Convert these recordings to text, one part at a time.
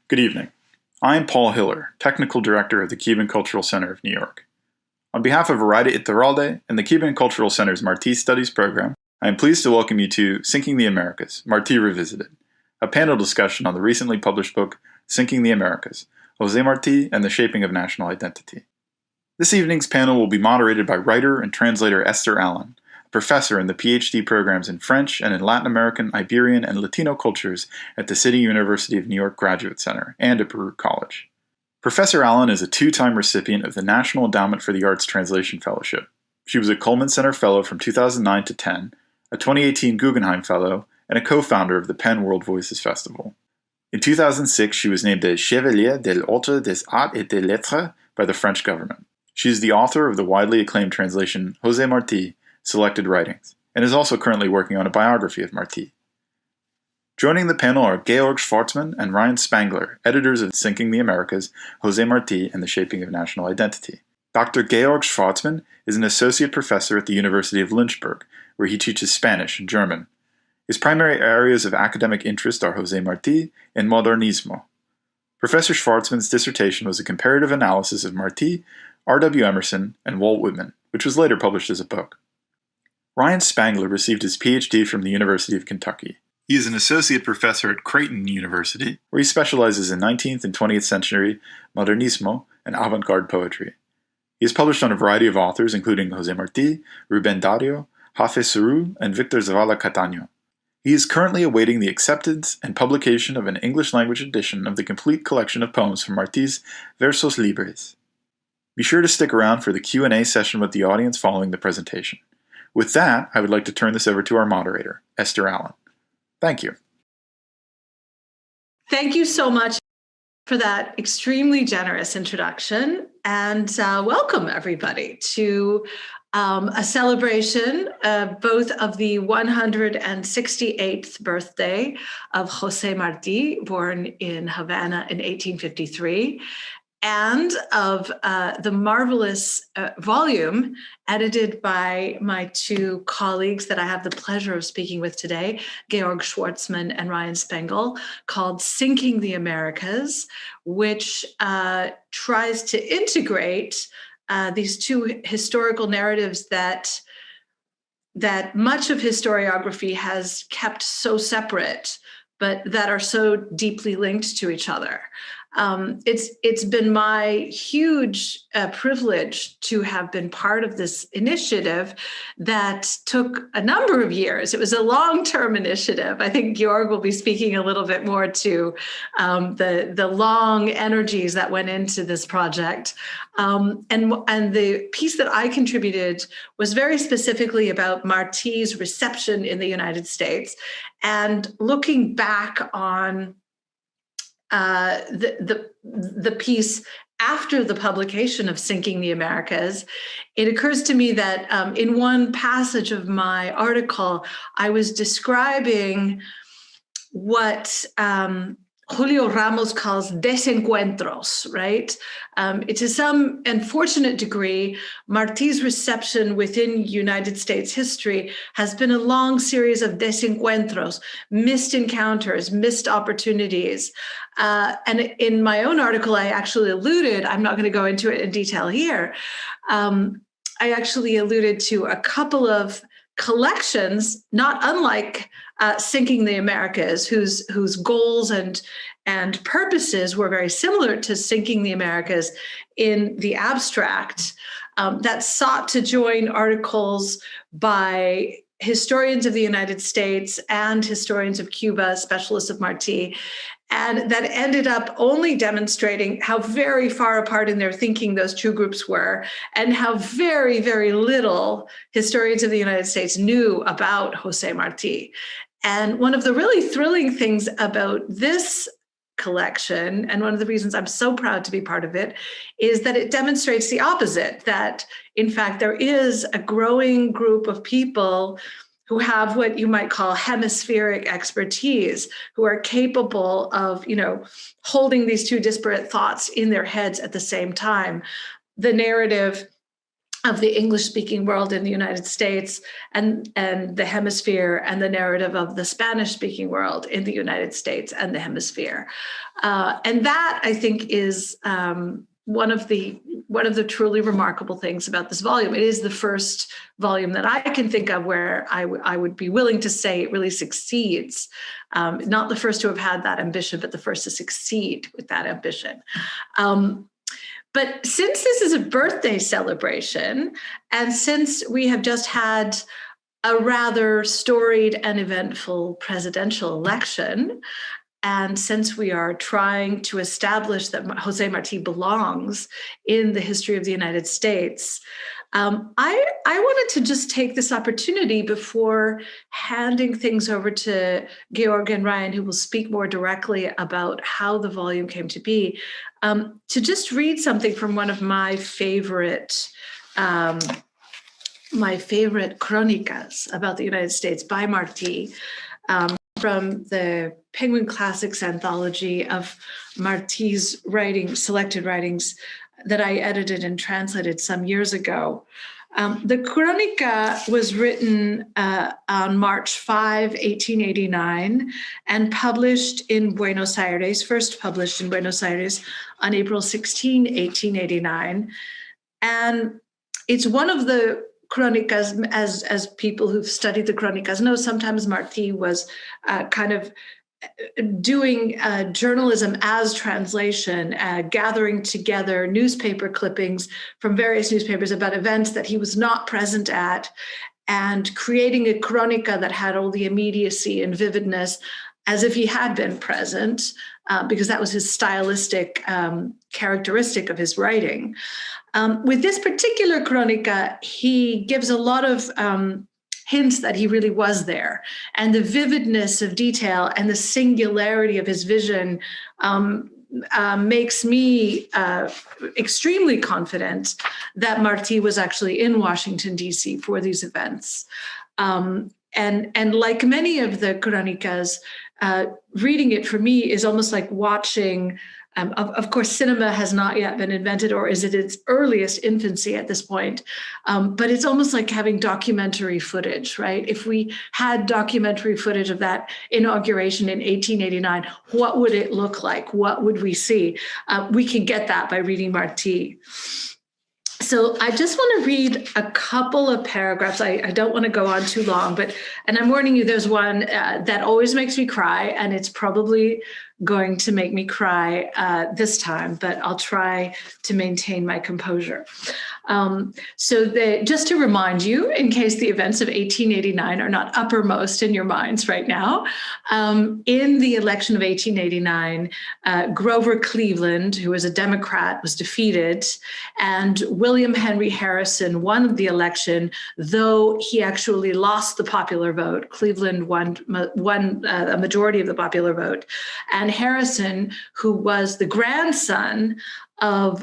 Good evening. I am Paul Hiller, Technical Director of the Cuban Cultural Center of New York. On behalf of Araida Iturralde and the Cuban Cultural Center's Martí Studies program, I am pleased to welcome you to Sinking the Americas, Martí Revisited, a panel discussion on the recently published book, Sinking the Americas, José Martí and the Shaping of National Identity. This evening's panel will be moderated by writer and translator Esther Allen, professor in the PhD programs in French and in Latin American, Iberian, and Latino cultures at the City University of New York Graduate Center and at Baruch College. Professor Allen is a two-time recipient of the National Endowment for the Arts Translation Fellowship. She was a Cullman Center Fellow from 2009 to 10, a 2018 Guggenheim Fellow, and a co-founder of the Penn World Voices Festival. In 2006, she was named a Chevalier de l'Ordre des Arts et des Lettres by the French government. She is the author of the widely acclaimed translation José Martí, Selected Writings, and is also currently working on a biography of Martí. Joining the panel are Georg Schwarzmann and Ryan Spangler, editors of Sinking the Americas, José Martí and the Shaping of National Identity. Dr. Georg Schwarzmann is an associate professor at the University of Lynchburg, where he teaches Spanish and German. His primary areas of academic interest are José Martí and Modernismo. Professor Schwarzmann's dissertation was a comparative analysis of Martí, R.W. Emerson, and Walt Whitman, which was later published as a book. Ryan Spangler received his PhD from the University of Kentucky. He is an associate professor at Creighton University, where he specializes in 19th and 20th century modernismo and avant-garde poetry. He has published on a variety of authors, including José Martí, Rubén Dario, Jafé Suru, and Victor Zavala Cataño. He is currently awaiting the acceptance and publication of an English-language edition of the complete collection of poems from Martí's Versos Libres. Be sure to stick around for the Q&A session with the audience following the presentation. With that, I would like to turn this over to our moderator, Esther Allen. Thank you. Thank you so much for that extremely generous introduction, and welcome everybody to a celebration both of the 168th birthday of José Martí, born in Havana in 1853, and of the marvelous volume edited by my two colleagues that I have the pleasure of speaking with today, Georg Schwarzmann and Ryan Spangler, called Sinking the Americas, which tries to integrate these two historical narratives that much of historiography has kept so separate, but that are so deeply linked to each other. It's been my huge privilege to have been part of this initiative that took a number of years. It was a long-term initiative. I think Georg will be speaking a little bit more to the long energies that went into this project. And the piece that I contributed was very specifically about Martí's reception in the United States and looking back on the piece after the publication of Sinking the Americas. It occurs to me that in one passage of my article, I was describing what Julio Ramos calls desencuentros, right? To some unfortunate degree, Martí's reception within United States history has been a long series of desencuentros, missed encounters, missed opportunities. And in my own article, I actually alluded, I'm not going to go into it in detail here, I actually alluded to a couple of collections, not unlike Sinking the Americas, whose goals and purposes were very similar to Sinking the Americas in the abstract, that sought to join articles by historians of the United States and historians of Cuba, specialists of Martí, and that ended up only demonstrating how very far apart in their thinking those two groups were, and how very, very little historians of the United States knew about José Martí. And one of the really thrilling things about this collection, and one of the reasons I'm so proud to be part of it, is that it demonstrates the opposite, that in fact there is a growing group of people who have what you might call hemispheric expertise, who are capable of, holding these two disparate thoughts in their heads at the same time. The narrative of the English-speaking world in the United States and the hemisphere, and the narrative of the Spanish-speaking world in the United States and the hemisphere. And that, I think, is one of the truly remarkable things about this volume. It is the first volume that I can think of where I would be willing to say it really succeeds. Not the first to have had that ambition, but the first to succeed with that ambition. But since this is a birthday celebration, and since we have just had a rather storied and eventful presidential election, and since we are trying to establish that José Martí belongs in the history of the United States, I wanted to just take this opportunity before handing things over to Georg and Ryan, who will speak more directly about how the volume came to be, to just read something from one of my favorite crónicas about the United States by Martí, from the Penguin Classics anthology of Martí's selected writings that I edited and translated some years ago. The Crónica was written on March 5, 1889, and published in Buenos Aires, first published in Buenos Aires on April 16, 1889. And it's one of the Crónicas, as people who've studied the Crónicas know, sometimes Martí was kind of doing journalism as translation, gathering together newspaper clippings from various newspapers about events that he was not present at, and creating a crónica that had all the immediacy and vividness as if he had been present, because that was his stylistic characteristic of his writing. With this particular crónica, he gives a lot of hints that he really was there, and the vividness of detail and the singularity of his vision makes me extremely confident that Martí was actually in Washington, D.C. for these events. And like many of the crónicas, reading it for me is almost like watching. Of course, cinema has not yet been invented, or is it its earliest infancy at this point. But it's almost like having documentary footage, right? If we had documentary footage of that inauguration in 1889, what would it look like? What would we see? We can get that by reading Martí. So I just want to read a couple of paragraphs. I don't want to go on too long, and I'm warning you, there's one that always makes me cry, and it's probably going to make me cry this time, but I'll try to maintain my composure. Just to remind you, in case the events of 1889 are not uppermost in your minds right now, in the election of 1889, Grover Cleveland, who was a Democrat, was defeated, and William Henry Harrison won the election, though he actually lost the popular vote. Cleveland won a majority of the popular vote. And Harrison, who was the grandson of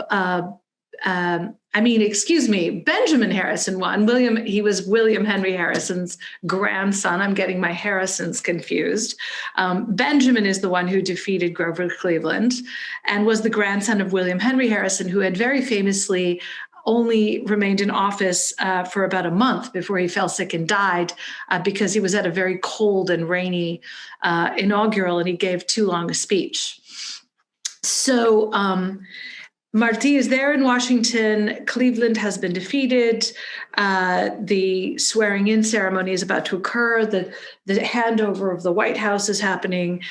Benjamin Harrison won. He was William Henry Harrison's grandson. I'm getting my Harrisons confused. Benjamin is the one who defeated Grover Cleveland and was the grandson of William Henry Harrison, who had very famously only remained in office for about a month before he fell sick and died because he was at a very cold and rainy inaugural, and he gave too long a speech. So Martí is there in Washington. Cleveland has been defeated. The swearing-in ceremony is about to occur. The handover of the White House is happening.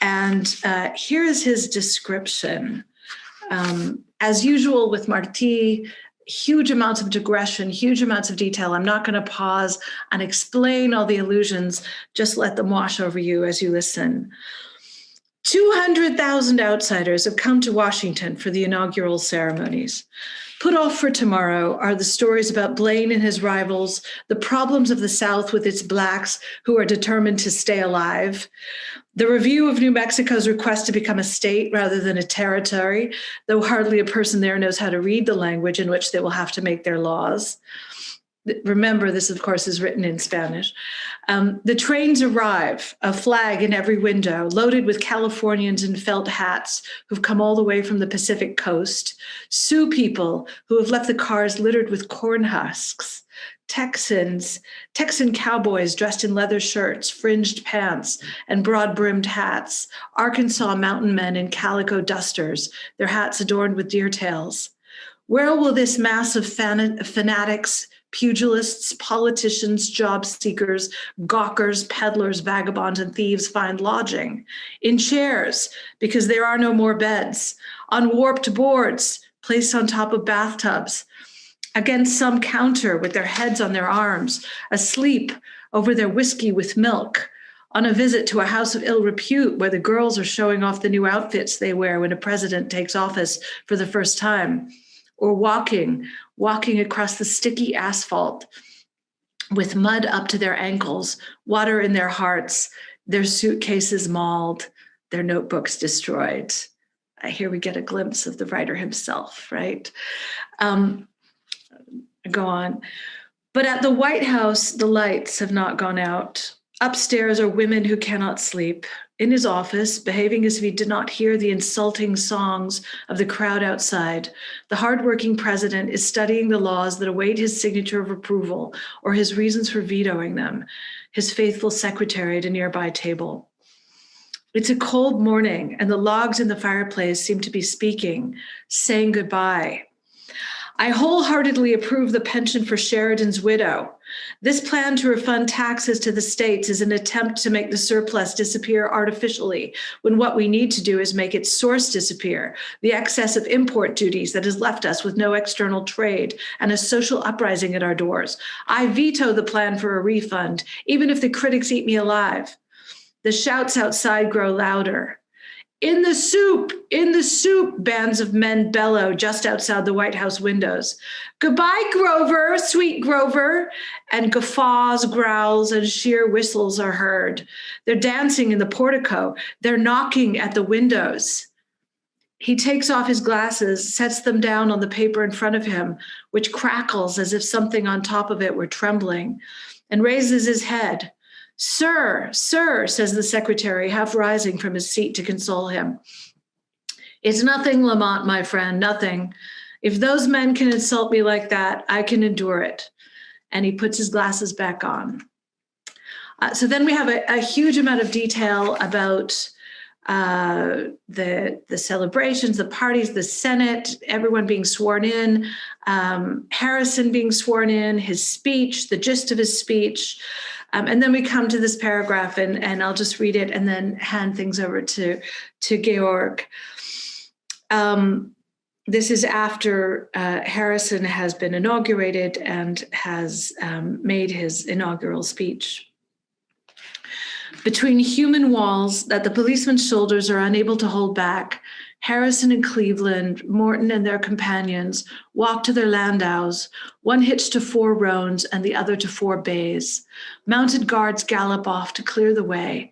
And here is his description. As usual with Martí, huge amounts of digression, huge amounts of detail. I'm not going to pause and explain all the allusions. Just let them wash over you as you listen. 200,000 outsiders have come to Washington for the inaugural ceremonies. Put off for tomorrow are the stories about Blaine and his rivals, the problems of the South with its Blacks who are determined to stay alive, the review of New Mexico's request to become a state rather than a territory, though hardly a person there knows how to read the language in which they will have to make their laws. Remember, this, of course, is written in Spanish. The trains arrive, a flag in every window, loaded with Californians in felt hats who've come all the way from the Pacific coast, Sioux people who have left the cars littered with corn husks, Texan cowboys dressed in leather shirts, fringed pants, and broad-brimmed hats, Arkansas mountain men in calico dusters, their hats adorned with deer tails. Where will this mass of fanatics, pugilists, politicians, job seekers, gawkers, peddlers, vagabonds, and thieves find lodging? In chairs, because there are no more beds, on warped boards, placed on top of bathtubs, against some counter with their heads on their arms, asleep over their whiskey with milk, on a visit to a house of ill repute where the girls are showing off the new outfits they wear when a president takes office for the first time, or walking across the sticky asphalt with mud up to their ankles, water in their hearts, their suitcases mauled, their notebooks destroyed. Here we get a glimpse of the writer himself, right? Go on. But at the White House, the lights have not gone out. Upstairs are women who cannot sleep. In his office, behaving as if he did not hear the insulting songs of the crowd outside, the hardworking president is studying the laws that await his signature of approval or his reasons for vetoing them, his faithful secretary at a nearby table. It's a cold morning, and the logs in the fireplace seem to be speaking, saying goodbye. I wholeheartedly approve the pension for Sheridan's widow. This plan to refund taxes to the states is an attempt to make the surplus disappear artificially, when what we need to do is make its source disappear, the excess of import duties that has left us with no external trade and a social uprising at our doors. I veto the plan for a refund, even if the critics eat me alive. The shouts outside grow louder. In the soup, bands of men bellow just outside the White House windows. Goodbye, Grover, sweet Grover. And guffaws, growls, and sheer whistles are heard. They're dancing in the portico. They're knocking at the windows. He takes off his glasses, sets them down on the paper in front of him, which crackles as if something on top of it were trembling, and raises his head. Sir, says the secretary, half rising from his seat to console him. It's nothing, Lamont, my friend, nothing. If those men can insult me like that, I can endure it. And he puts his glasses back on. So then we have a huge amount of detail about the celebrations, the parties, the Senate, everyone being sworn in, Harrison being sworn in, his speech, the gist of his speech. And then we come to this paragraph, and I'll just read it and then hand things over to Georg. This is after Harrison has been inaugurated and has made his inaugural speech. Between human walls that the policeman's shoulders are unable to hold back, Harrison and Cleveland, Morton and their companions walk to their landaus, one hitched to 4 roans and the other to 4 bays. Mounted guards gallop off to clear the way.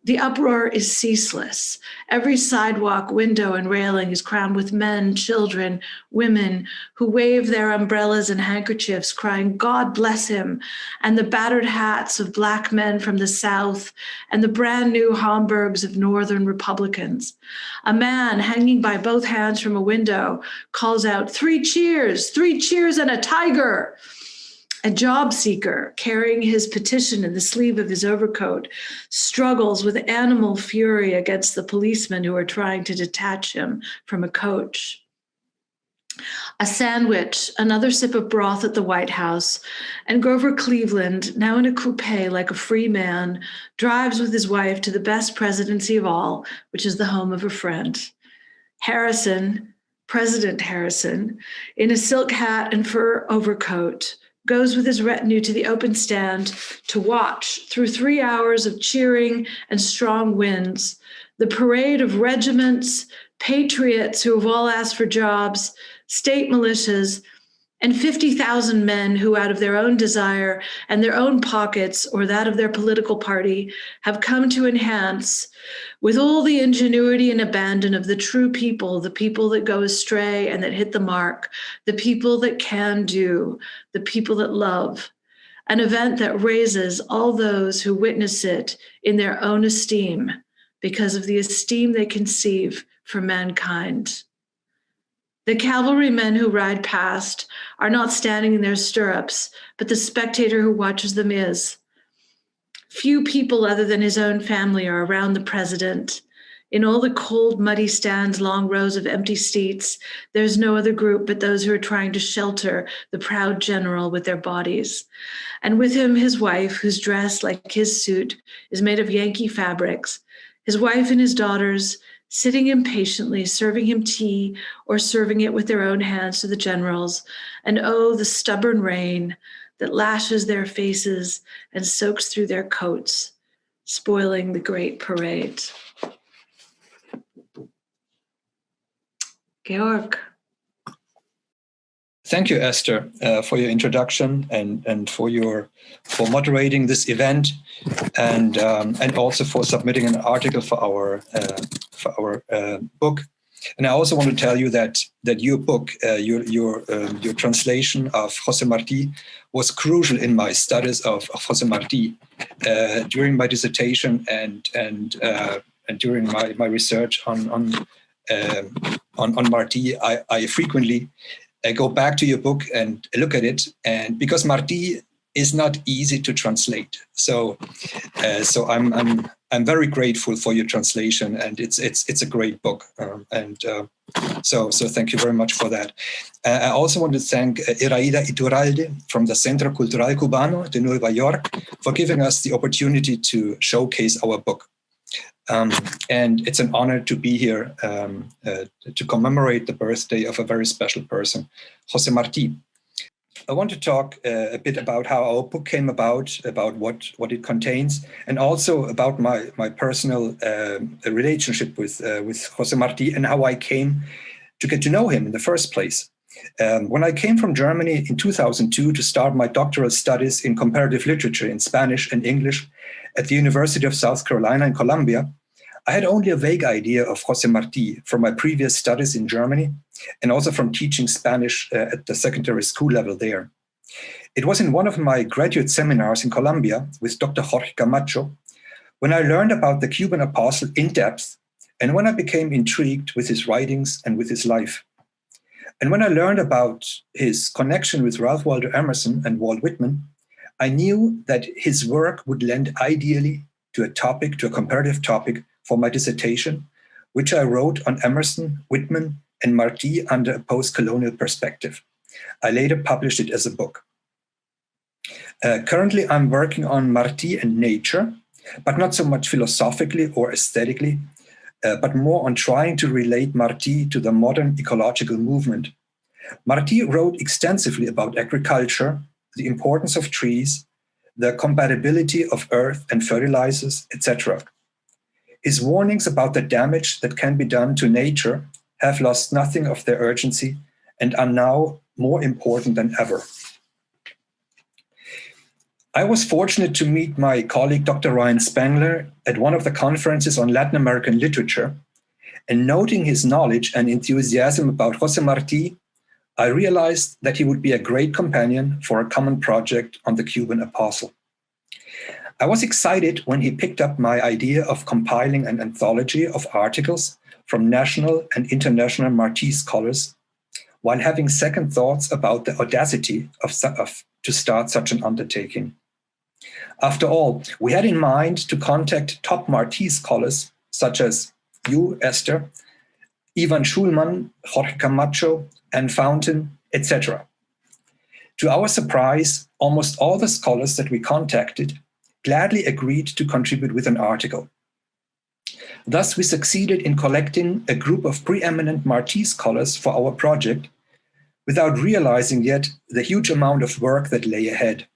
The uproar is ceaseless. Every sidewalk, window, and railing is crammed with men, children, women who wave their umbrellas and handkerchiefs, crying, God bless him, and the battered hats of Black men from the South and the brand new Homburgs of Northern Republicans. A man hanging by both hands from a window calls out, 3 cheers and a tiger. A job seeker, carrying his petition in the sleeve of his overcoat, struggles with animal fury against the policemen who are trying to detach him from a coach. A sandwich, another sip of broth at the White House, and Grover Cleveland, now in a coupe like a free man, drives with his wife to the best presidency of all, which is the home of a friend. Harrison, President Harrison, in a silk hat and fur overcoat, goes with his retinue to the open stand to watch, through 3 hours of cheering and strong winds, the parade of regiments, patriots who have all asked for jobs, state militias, and 50,000 men who, out of their own desire and their own pockets or that of their political party, have come to enhance, with all the ingenuity and abandon of the true people, the people that go astray and that hit the mark, the people that can do, the people that love, an event that raises all those who witness it in their own esteem because of the esteem they conceive for mankind. The cavalrymen who ride past are not standing in their stirrups, but the spectator who watches them is. Few people other than his own family are around the president. In all the cold, muddy stands, long rows of empty seats, there's no other group but those who are trying to shelter the proud general with their bodies. And with him, his wife, whose dress, like his suit, is made of Yankee fabrics, his wife and his daughters, sitting impatiently, serving him tea or serving it with their own hands to the generals. And oh, the stubborn rain that lashes their faces and soaks through their coats, spoiling the great parade. Georg. Thank you, Esther, for your introduction and for moderating this event, and also for submitting an article for our book. And I also want to tell you that your book, your translation of José Martí, was crucial in my studies of José Martí during my dissertation and during my research on Martí. I frequently go back to your book and look at it, and because Martí is not easy to translate, so I'm very grateful for your translation, and it's a great book, so thank you very much for that. I also want to thank Iraida Iturralde from the Centro Cultural Cubano de Nueva York for giving us the opportunity to showcase our book. And it's an honor to be here to commemorate the birthday of a very special person, José Martí. I want to talk a bit about how our book came about what it contains, and also about my personal relationship with José Martí and how I came to get to know him in the first place. When I came from Germany in 2002 to start my doctoral studies in comparative literature in Spanish and English at the University of South Carolina in Columbia, I had only a vague idea of José Martí from my previous studies in Germany and also from teaching Spanish at the secondary school level there. It was in one of my graduate seminars in Colombia with Dr. Jorge Camacho when I learned about the Cuban apostle in depth, and when I became intrigued with his writings and with his life. And when I learned about his connection with Ralph Waldo Emerson and Walt Whitman, I knew that his work would lend ideally to a comparative topic for my dissertation, which I wrote on Emerson, Whitman, and Martí under a post-colonial perspective. I later published it as a book. Currently, I'm working on Martí and nature, but not so much philosophically or aesthetically, but more on trying to relate Martí to the modern ecological movement. Martí wrote extensively about agriculture, the importance of trees, the compatibility of earth and fertilizers, etc. His warnings about the damage that can be done to nature have lost nothing of their urgency and are now more important than ever. I was fortunate to meet my colleague, Dr. Ryan Spangler, at one of the conferences on Latin American literature, and noting his knowledge and enthusiasm about José Martí, I realized that he would be a great companion for a common project on the Cuban apostle. I was excited when he picked up my idea of compiling an anthology of articles from national and international Martí scholars, while having second thoughts about the audacity to start such an undertaking. After all, we had in mind to contact top Martí scholars such as you, Esther, Ivan Schulman, Jorge Camacho, Anne Fountain, etc. To our surprise, almost all the scholars that we contacted gladly agreed to contribute with an article. Thus, we succeeded in collecting a group of preeminent Martí scholars for our project without realizing yet the huge amount of work that lay ahead.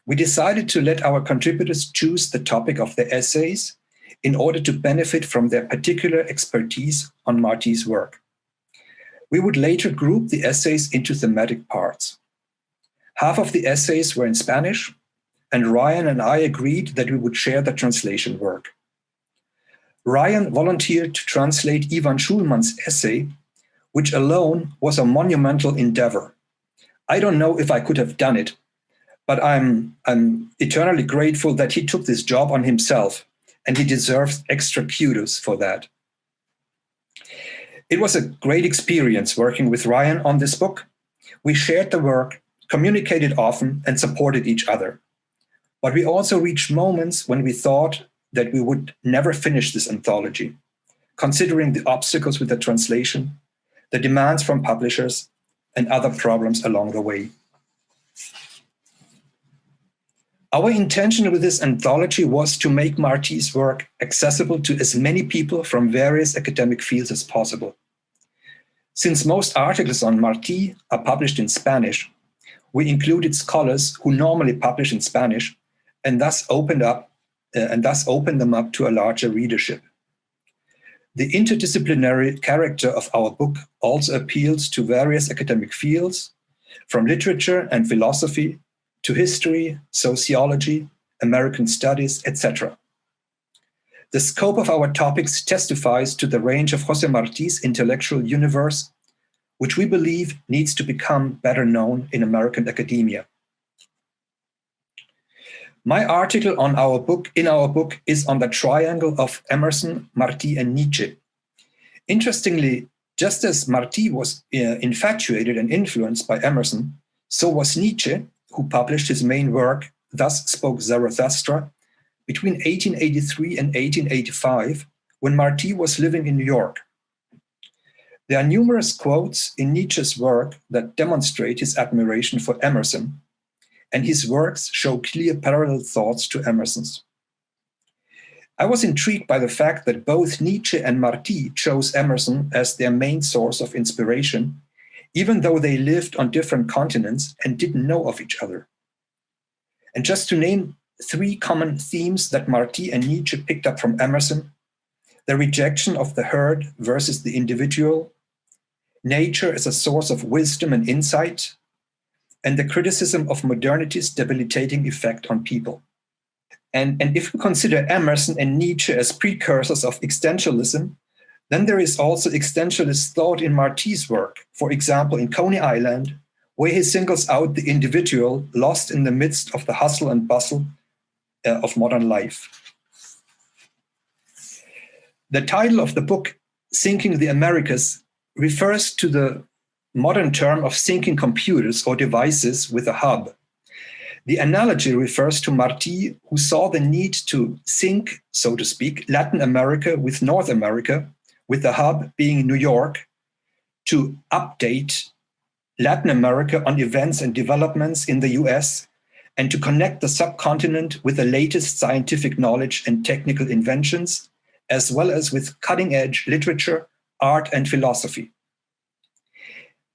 We decided to let our contributors choose the topic of their essays in order to benefit from their particular expertise on Martí's work. We would later group the essays into thematic parts. Half of the essays were in Spanish, and Ryan and I agreed that we would share the translation work. Ryan volunteered to translate Ivan Schulman's essay, which alone was a monumental endeavor. I don't know if I could have done it, but I'm eternally grateful that he took this job on himself, and he deserves extra kudos for that. It was a great experience working with Ryan on this book. We shared the work, communicated often, and supported each other. But we also reached moments when we thought that we would never finish this anthology, considering the obstacles with the translation, the demands from publishers, and other problems along the way. Our intention with this anthology was to make Martí's work accessible to as many people from various academic fields as possible. Since most articles on Martí are published in Spanish, we included scholars who normally publish in Spanish and thus opened them up to a larger readership. The interdisciplinary character of our book also appeals to various academic fields, from literature and philosophy to history, sociology, American studies, etc. The scope of our topics testifies to the range of José Martí's intellectual universe, which we believe needs to become better known in American academia. My article in our book is on the triangle of Emerson, Martí, and Nietzsche. Interestingly, just as Martí was infatuated and influenced by Emerson, so was Nietzsche, who published his main work, Thus Spoke Zarathustra, between 1883 and 1885, when Martí was living in New York. There are numerous quotes in Nietzsche's work that demonstrate his admiration for Emerson, and his works show clear parallel thoughts to Emerson's. I was intrigued by the fact that both Nietzsche and Martí chose Emerson as their main source of inspiration, even though they lived on different continents and didn't know of each other. And just to name three common themes that Martí and Nietzsche picked up from Emerson: the rejection of the herd versus the individual, nature as a source of wisdom and insight, and the criticism of modernity's debilitating effect on people. And if we consider Emerson and Nietzsche as precursors of existentialism, then there is also existentialist thought in Martí's work, for example, in Coney Island, where he singles out the individual lost in the midst of the hustle and bustle of modern life. The title of the book, Sinking the Americas, refers to the modern term of sinking computers or devices with a hub. The analogy refers to Martí, who saw the need to sync, so to speak, Latin America with North America, with the hub being New York, to update Latin America on events and developments in the US, and to connect the subcontinent with the latest scientific knowledge and technical inventions, as well as with cutting-edge literature, art, and philosophy.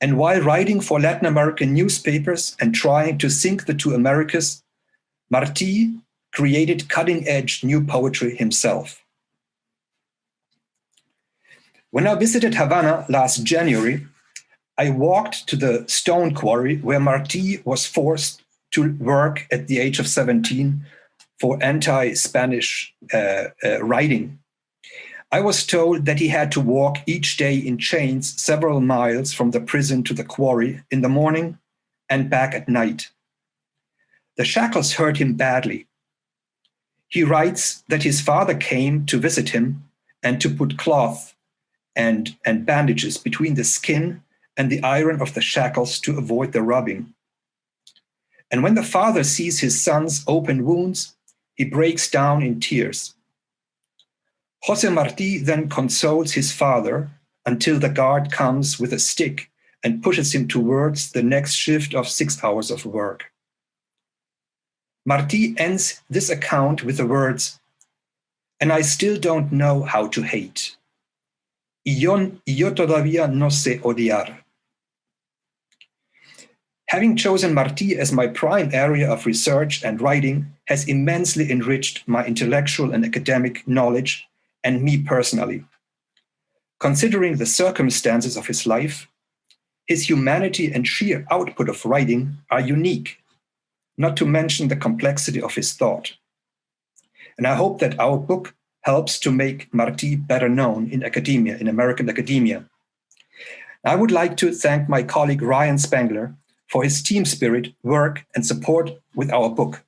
And while writing for Latin American newspapers and trying to sync the two Americas, Martí created cutting-edge new poetry himself. When I visited Havana last January, I walked to the stone quarry where Martí was forced to work at the age of 17 for anti-Spanish writing. I was told that he had to walk each day in chains several miles from the prison to the quarry in the morning and back at night. The shackles hurt him badly. He writes that his father came to visit him and to put cloth and bandages between the skin and the iron of the shackles to avoid the rubbing. And when the father sees his son's open wounds, he breaks down in tears. José Martí then consoles his father until the guard comes with a stick and pushes him towards the next shift of 6 hours of work. Martí ends this account with the words, "And I still don't know how to hate. Y yo todavía no sé odiar." Having chosen Martí as my prime area of research and writing has immensely enriched my intellectual and academic knowledge and me personally. Considering the circumstances of his life, His humanity and sheer output of writing are unique, not to mention the complexity of his thought. And I hope that our book helps to make Martí better known in academia, in American academia. I would like to thank my colleague Ryan Spangler for his team spirit, work, and support with our book.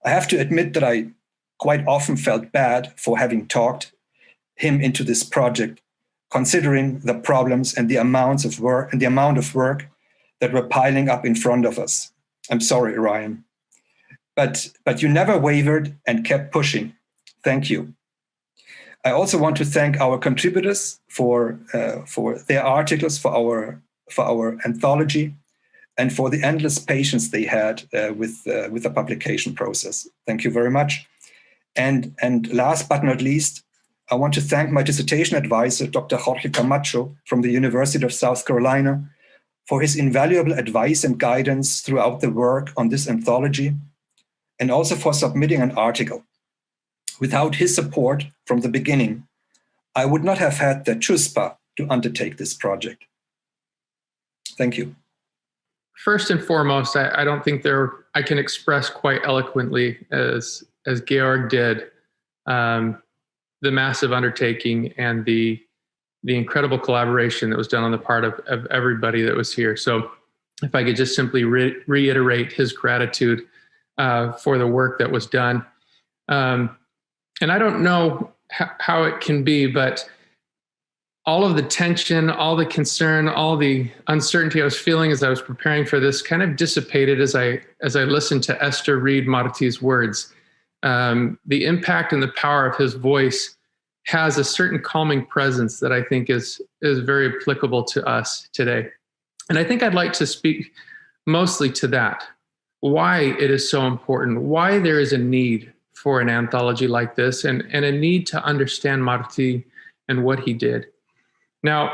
I have to admit that I quite often felt bad for having talked him into this project, considering the problems and the amount of work that were piling up in front of us. I'm sorry, Ryan. But you never wavered and kept pushing. Thank you. I also want to thank our contributors for their articles, for our anthology, and for the endless patience they had with the publication process. Thank you very much. And last but not least, I want to thank my dissertation advisor, Dr. Jorge Camacho from the University of South Carolina, for his invaluable advice and guidance throughout the work on this anthology, and also for submitting an article. Without his support from the beginning, I would not have had the chuspa to undertake this project. Thank you. First and foremost, I don't think I can express quite eloquently as Georg did the massive undertaking and the incredible collaboration that was done on the part of everybody that was here. So if I could just simply reiterate his gratitude for the work that was done. And I don't know how it can be, but all of the tension, all the concern, all the uncertainty I was feeling as I was preparing for this kind of dissipated as I listened to Esther read Martí's words. The impact and the power of his voice has a certain calming presence that I think is very applicable to us today. And I think I'd like to speak mostly to that, why it is so important, why there is a need for an anthology like this, and a need to understand Martí and what he did. Now,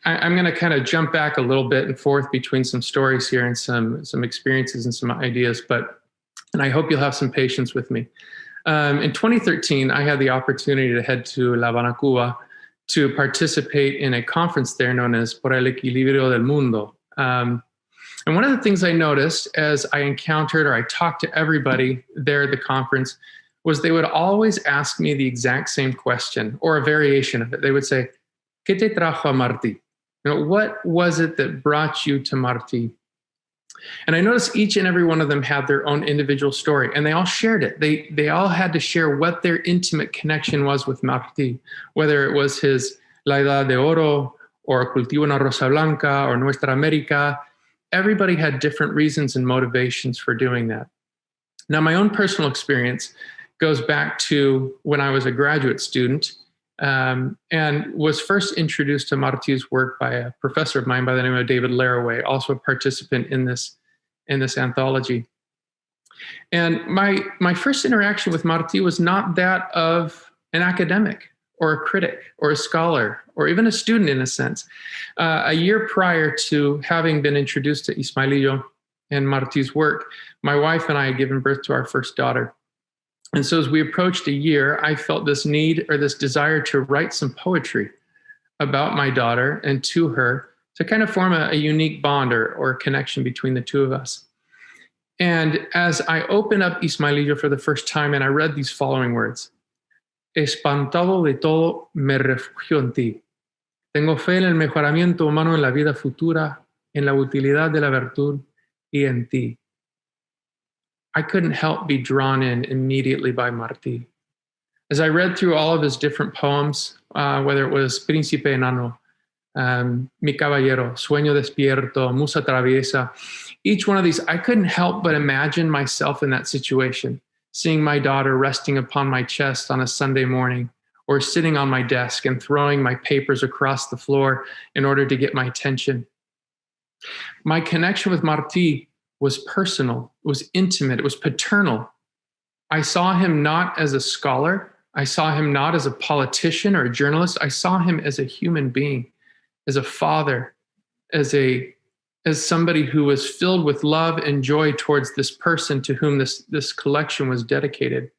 I'm going to kind of jump back a little bit and forth between some stories here and some experiences and some ideas, and I hope you'll have some patience with me. In 2013, I had the opportunity to head to La Habana, Cuba, to participate in a conference there known as Por el Equilibrio del Mundo. And one of the things I noticed as I encountered or I talked to everybody there at the conference was they would always ask me the exact same question or a variation of it. They would say, ¿Qué te trajo a Martí? What was it that brought you to Martí? And I noticed each and every one of them had their own individual story, and they all shared it. They all had to share what their intimate connection was with Martí, whether it was his La Edad de Oro or Cultivo una Rosa Blanca or Nuestra América. Everybody had different reasons and motivations for doing that. Now, my own personal experience goes back to when I was a graduate student and was first introduced to Martí's work by a professor of mine by the name of David Laraway, also a participant in this anthology. And my first interaction with Martí was not that of an academic or a critic or a scholar or even a student in a sense. A year prior to having been introduced to Ismailillo and Martí's work, my wife and I had given birth to our first daughter. And so as we approached a year, I felt this need or this desire to write some poetry about my daughter and to her to kind of form a unique bond or connection between the two of us. And as I opened up Ismailillo for the first time and I read these following words, Espantado de todo, me refugio en ti. Tengo fe en el mejoramiento humano en la vida futura, en la utilidad de la virtud y en ti. I couldn't help be drawn in immediately by Martí. As I read through all of his different poems, whether it was Príncipe Enano, Mi Caballero, Sueño Despierto, Musa Traviesa, each one of these, I couldn't help but imagine myself in that situation, seeing my daughter resting upon my chest on a Sunday morning, or sitting on my desk and throwing my papers across the floor in order to get my attention. My connection with Martí was personal, it was intimate, it was paternal. I saw him not as a scholar, I saw him not as a politician or a journalist, I saw him as a human being, as a father, as somebody who was filled with love and joy towards this person to whom this collection was dedicated.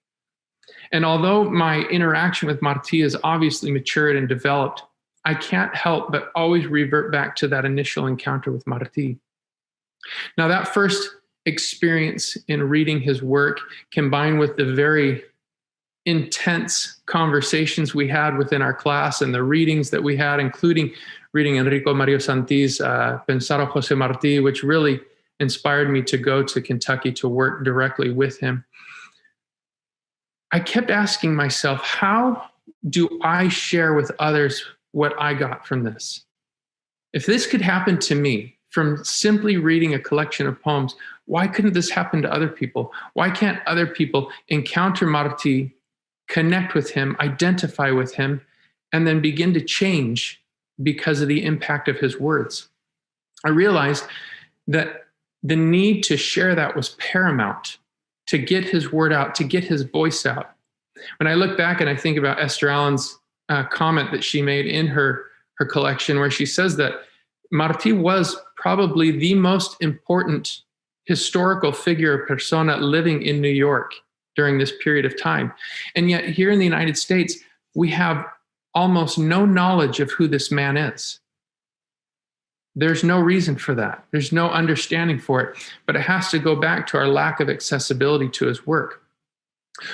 And although my interaction with Martí is obviously matured and developed, I can't help but always revert back to that initial encounter with Martí. Now, that first experience in reading his work, combined with the very intense conversations we had within our class and the readings that we had, including reading Enrico Mario Santi's Pensar a José Martí, which really inspired me to go to Kentucky to work directly with him. I kept asking myself, how do I share with others what I got from this? If this could happen to me from simply reading a collection of poems, why couldn't this happen to other people? Why can't other people encounter Martí, connect with him, identify with him, and then begin to change because of the impact of his words? I realized that the need to share that was paramount, to get his word out, to get his voice out. When I look back and I think about Esther Allen's comment that she made in her collection, where she says that Martí was probably the most important historical figure or persona living in New York during this period of time. And yet here in the United States, we have almost no knowledge of who this man is. There's no reason for that. There's no understanding for it, but it has to go back to our lack of accessibility to his work.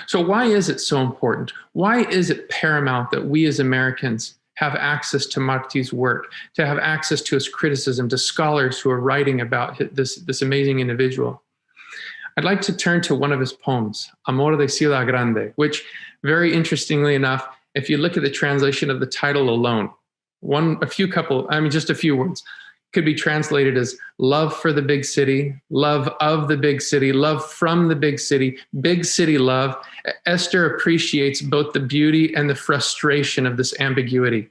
So why is it so important? Why is it paramount that we as Americans have access to Martí's work, to have access to his criticism, to scholars who are writing about this amazing individual? I'd like to turn to one of his poems, Amor de Ciudad Grande, which, very interestingly enough, if you look at the translation of the title alone, just a few words, could be translated as love for the big city, love of the big city, love from the big city love. Esther appreciates both the beauty and the frustration of this ambiguity.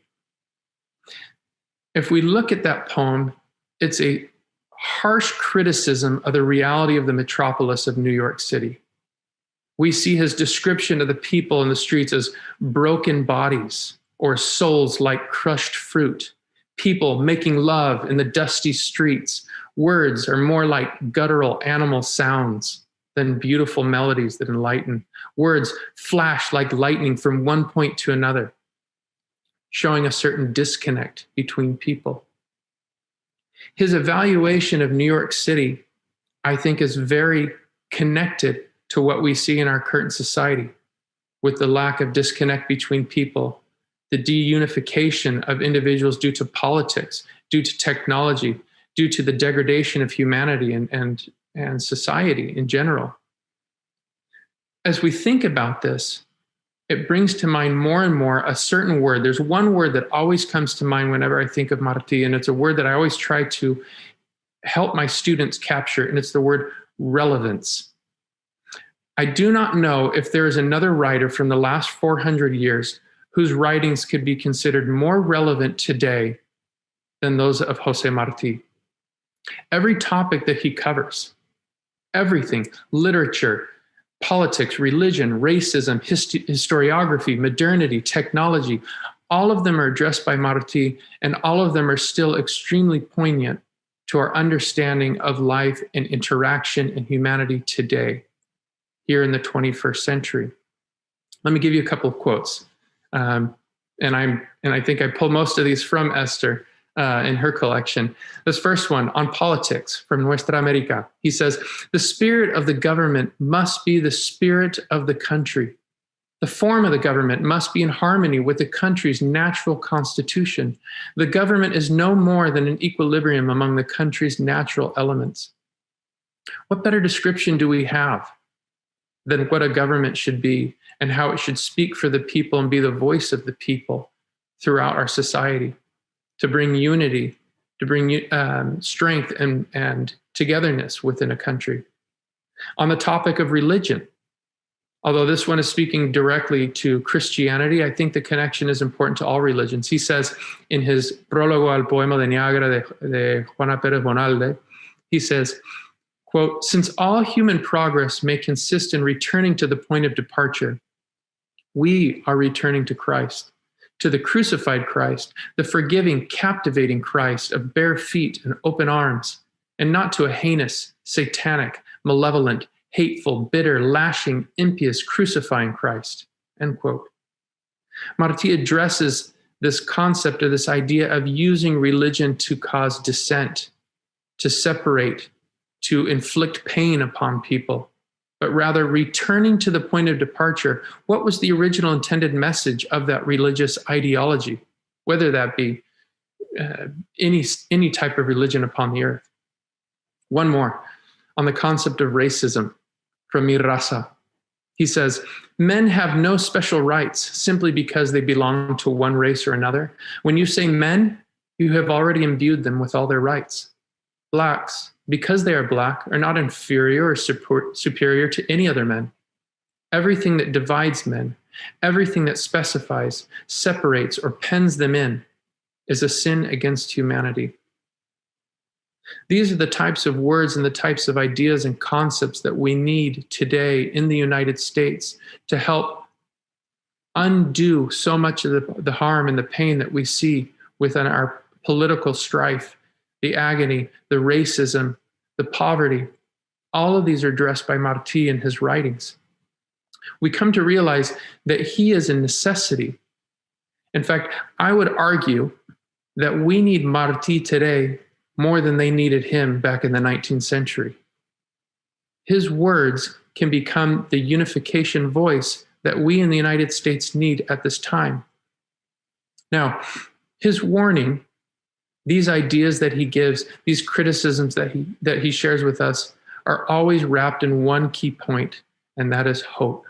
If we look at that poem, it's a harsh criticism of the reality of the metropolis of New York City. We see his description of the people in the streets as broken bodies or souls like crushed fruit. People making love in the dusty streets. Words are more like guttural animal sounds than beautiful melodies that enlighten. Words flash like lightning from one point to another, showing a certain disconnect between people. His evaluation of New York City, I think, is very connected to what we see in our current society, with the lack of disconnect between people, the deunification of individuals due to politics, due to technology, due to the degradation of humanity and society in general. As we think about this, it brings to mind more and more a certain word. There's one word that always comes to mind whenever I think of Martí, and it's a word that I always try to help my students capture, and it's the word relevance. I do not know if there is another writer from the last 400 years whose writings could be considered more relevant today than those of José Martí. Every topic that he covers, everything, literature, politics, religion, racism, historiography, modernity, technology, all of them are addressed by Martí, and all of them are still extremely poignant to our understanding of life and interaction and humanity today, here in the 21st century. Let me give you a couple of quotes. And I think I pulled most of these from Esther in her collection. This first one, on politics, from Nuestra America. He says, "The spirit of the government must be the spirit of the country. The form of the government must be in harmony with the country's natural constitution. The government is no more than an equilibrium among the country's natural elements." What better description do we have than what a government should be and how it should speak for the people and be the voice of the people throughout our society, to bring unity, to bring strength and togetherness within a country. On the topic of religion, although this one is speaking directly to Christianity, I think the connection is important to all religions. He says in his Prólogo al Poema de Niágara de Juana Pérez Bonalde, he says, quote, "Since all human progress may consist in returning to the point of departure, we are returning to Christ, to the crucified Christ, the forgiving, captivating Christ of bare feet and open arms, and not to a heinous, satanic, malevolent, hateful, bitter, lashing, impious, crucifying Christ," end quote. Martí addresses this concept or this idea of using religion to cause dissent, to separate, to inflict pain upon people, but rather returning to the point of departure. What was the original intended message of that religious ideology, whether that be any type of religion upon the earth? One more on the concept of racism from Mi Raza. He says, men have no special rights simply because they belong to one race or another. When you say men, you have already imbued them with all their rights. Blacks, because they are black, are not inferior or superior to any other men. Everything that divides men, everything that specifies, separates, or pens them in is a sin against humanity. These are the types of words and the types of ideas and concepts that we need today in the United States to help undo so much of the harm and the pain that we see within our political strife, the agony, the racism, the poverty. All of these are addressed by Martí in his writings. We come to realize that he is a necessity. In fact, I would argue that we need Martí today more than they needed him back in the 19th century. His words can become the unification voice that we in the United States need at this time. Now, his warning, these ideas that he gives, these criticisms that he shares with us, are always wrapped in one key point, and that is hope.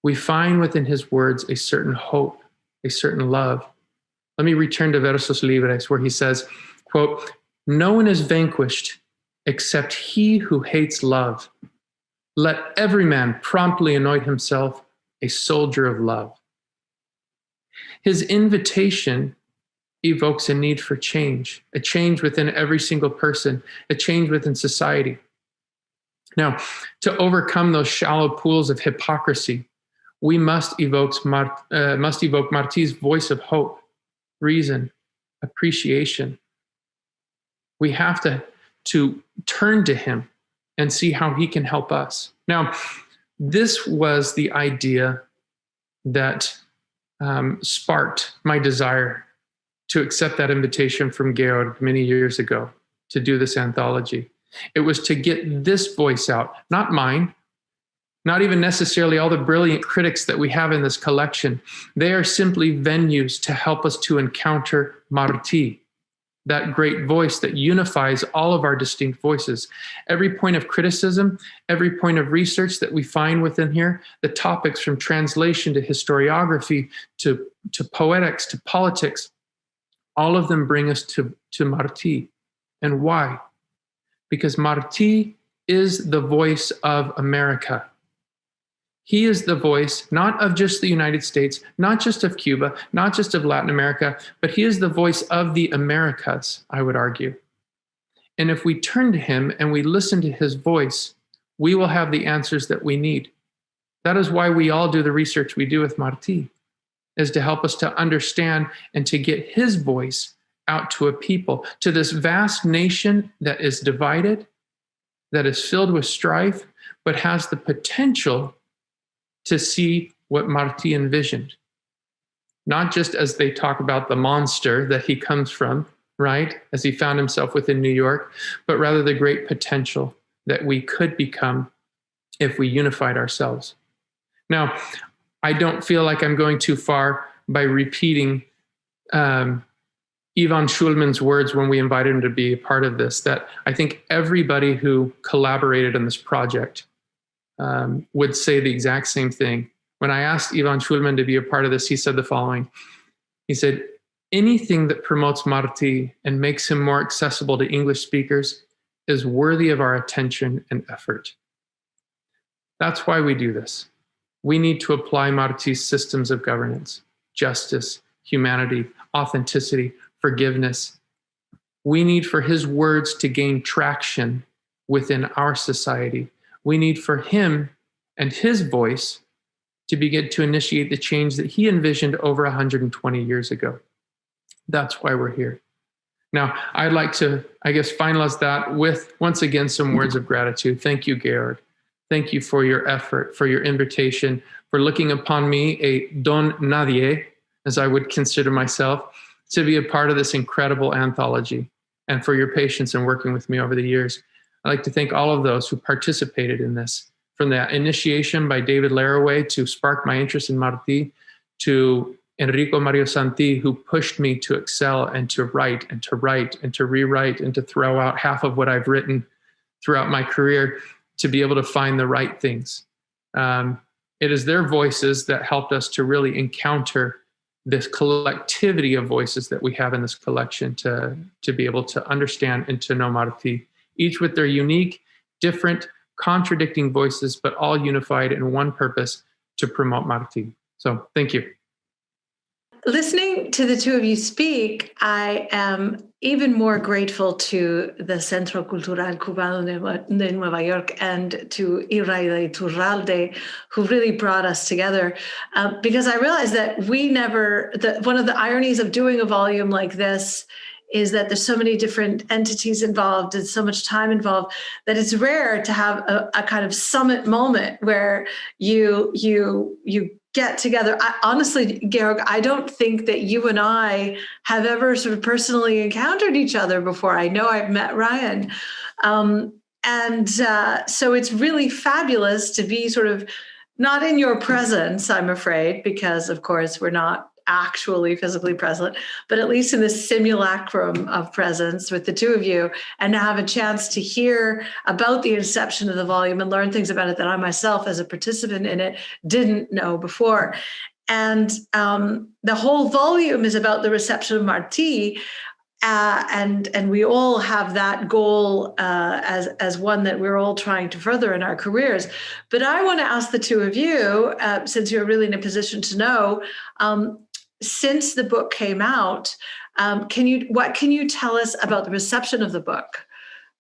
We find within his words a certain hope, a certain love. Let me return to Versos Libres, where he says, quote, "No one is vanquished except he who hates love. Let every man promptly anoint himself a soldier of love." His invitation evokes a need for change, a change within every single person, a change within society. Now, to overcome those shallow pools of hypocrisy, we must evoke Martí's voice of hope, reason, appreciation. We have to turn to him and see how he can help us. Now, this was the idea that sparked my desire to accept that invitation from Georg many years ago to do this anthology. It was to get this voice out, not mine, not even necessarily all the brilliant critics that we have in this collection. They are simply venues to help us to encounter Martí, that great voice that unifies all of our distinct voices. Every point of criticism, every point of research that we find within here, the topics from translation to historiography, to poetics, to politics, all of them bring us to Martí. And why? Because Martí is the voice of America. He is the voice, not of just the United States, not just of Cuba, not just of Latin America, but he is the voice of the Americas, I would argue. And if we turn to him and we listen to his voice, we will have the answers that we need. That is why we all do the research we do with Martí, is to help us to understand and to get his voice out to a people, to this vast nation that is divided, that is filled with strife, but has the potential to see what Martí envisioned. Not just as they talk about the monster that he comes from, right? As he found himself within New York, but rather the great potential that we could become if we unified ourselves. Now, I don't feel like I'm going too far by repeating Ivan Schulman's words when we invited him to be a part of this, that I think everybody who collaborated on this project would say the exact same thing. When I asked Ivan Schulman to be a part of this, he said the following. He said, anything that promotes Martí and makes him more accessible to English speakers is worthy of our attention and effort. That's why we do this. We need to apply Martí's systems of governance, justice, humanity, authenticity, forgiveness. We need for his words to gain traction within our society. We need for him and his voice to begin to initiate the change that he envisioned over 120 years ago. That's why we're here. Now, I'd like to, finalize that with, once again, some words of gratitude. Thank you, Georg. Thank you for your effort, for your invitation, for looking upon me, a don nadie, as I would consider myself, to be a part of this incredible anthology, and for your patience in working with me over the years. I'd like to thank all of those who participated in this, from the initiation by David Laraway to spark my interest in Martí, to Enrico Mario Santi, who pushed me to excel and to write and to write and to rewrite and to throw out half of what I've written throughout my career to be able to find the right things. It is their voices that helped us to really encounter this collectivity of voices that we have in this collection to be able to understand and to know Martí, each with their unique, different, contradicting voices, but all unified in one purpose: to promote Martí. So thank you. Listening to the two of you speak, I am even more grateful to the Centro Cultural Cubano de Nueva York and to Iraida Iturralde, who really brought us together, because I realized that one of the ironies of doing a volume like this is that there's so many different entities involved and so much time involved that it's rare to have a kind of summit moment where you get together. Honestly, Georg, I don't think that you and I have ever sort of personally encountered each other before. I know I've met Ryan. So it's really fabulous to be sort of not in your presence, I'm afraid, because of course we're not actually physically present, but at least in the simulacrum of presence with the two of you, and to have a chance to hear about the inception of the volume and learn things about it that I myself, as a participant in it, didn't know before. And the whole volume is about the reception of Martí, and we all have that goal as one that we're all trying to further in our careers. But I want to ask the two of you, since you're really in a position to know, since the book came out, what can you tell us about the reception of the book,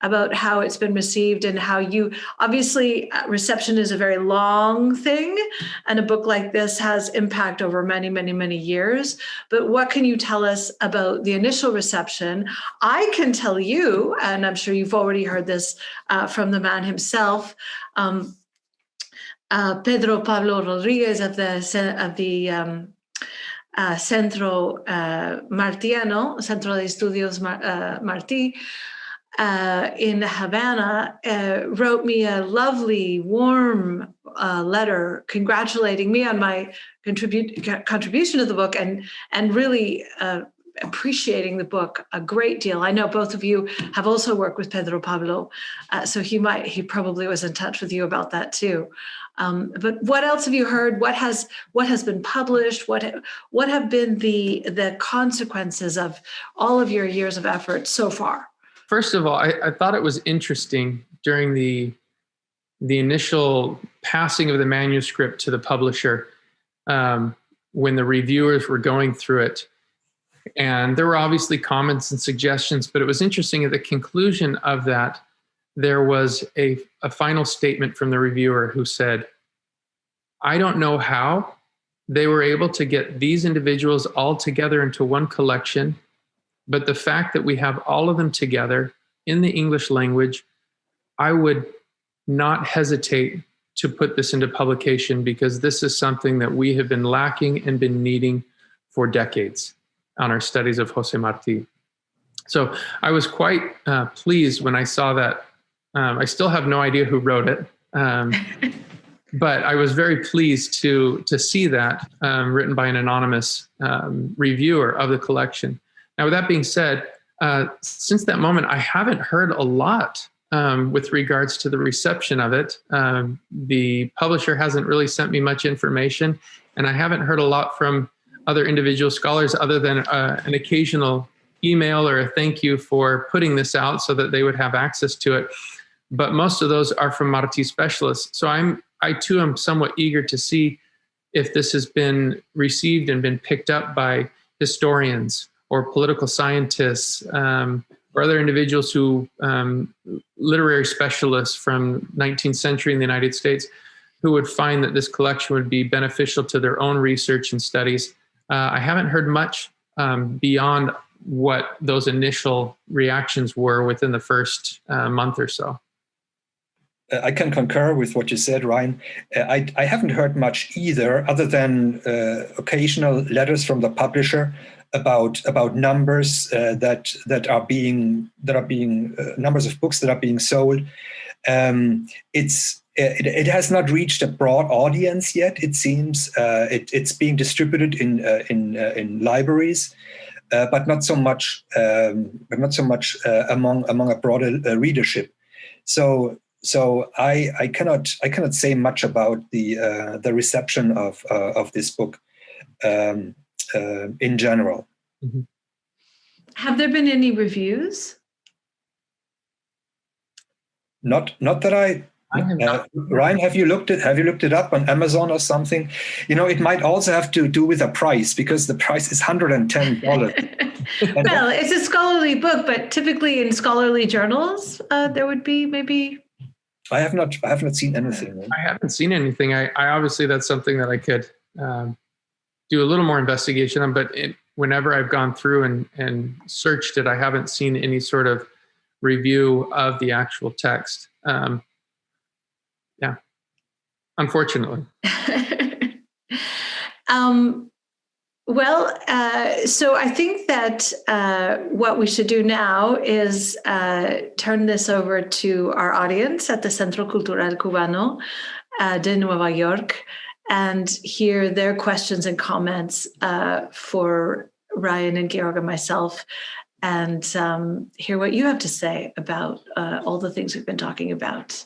about how it's been received, and how obviously reception is a very long thing, and a book like this has impact over many, many, many years. But what can you tell us about the initial reception? I can tell you, and I'm sure you've already heard this from the man himself, Pedro Pablo Rodriguez of the Centro Martiano, Centro de Estudios Martí, in Havana, wrote me a lovely, warm letter congratulating me on my contribution to the book, and really appreciating the book a great deal. I know both of you have also worked with Pedro Pablo, so he probably was in touch with you about that too. But what else have you heard? What has been published? What have been the consequences of all of your years of effort so far? First of all, I thought it was interesting during the initial passing of the manuscript to the publisher, when the reviewers were going through it. And there were obviously comments and suggestions, but it was interesting at the conclusion of that, there was a final statement from the reviewer who said, "I don't know how they were able to get these individuals all together into one collection, but the fact that we have all of them together in the English language, I would not hesitate to put this into publication, because this is something that we have been lacking and been needing for decades on our studies of José Martí." So I was quite pleased when I saw that. I still have no idea who wrote it, but I was very pleased to see that written by an anonymous reviewer of the collection. Now, with that being said, since that moment, I haven't heard a lot with regards to the reception of it. The publisher hasn't really sent me much information, and I haven't heard a lot from other individual scholars other than an occasional email or a thank you for putting this out so that they would have access to it. But most of those are from Martí specialists. So I too am somewhat eager to see if this has been received and been picked up by historians or political scientists, or other individuals who, literary specialists from 19th century in the United States, who would find that this collection would be beneficial to their own research and studies. I haven't heard much beyond what those initial reactions were within the first month or so. I can concur with what you said, Ryan. I haven't heard much either, other than occasional letters from the publisher about numbers that are being numbers of books that are being sold. It has not reached a broad audience yet. It seems it's being distributed in libraries, but not so much among a broader readership. So I cannot say much about the reception of this book in general. Mm-hmm. Have there been any reviews? Not that I have not. Ryan, have you looked it up on Amazon or something? It might also have to do with the price, because the price is $110. Well, it's a scholarly book, but typically in scholarly journals, there would be maybe. I have not seen anything. I haven't seen anything. I obviously, that's something that I could do a little more investigation on, but whenever I've gone through and searched it, I haven't seen any sort of review of the actual text. Yeah, unfortunately. So I think that what we should do now is turn this over to our audience at the Centro Cultural Cubano de Nueva York and hear their questions and comments for Ryan and Georg and myself, and hear what you have to say about all the things we've been talking about.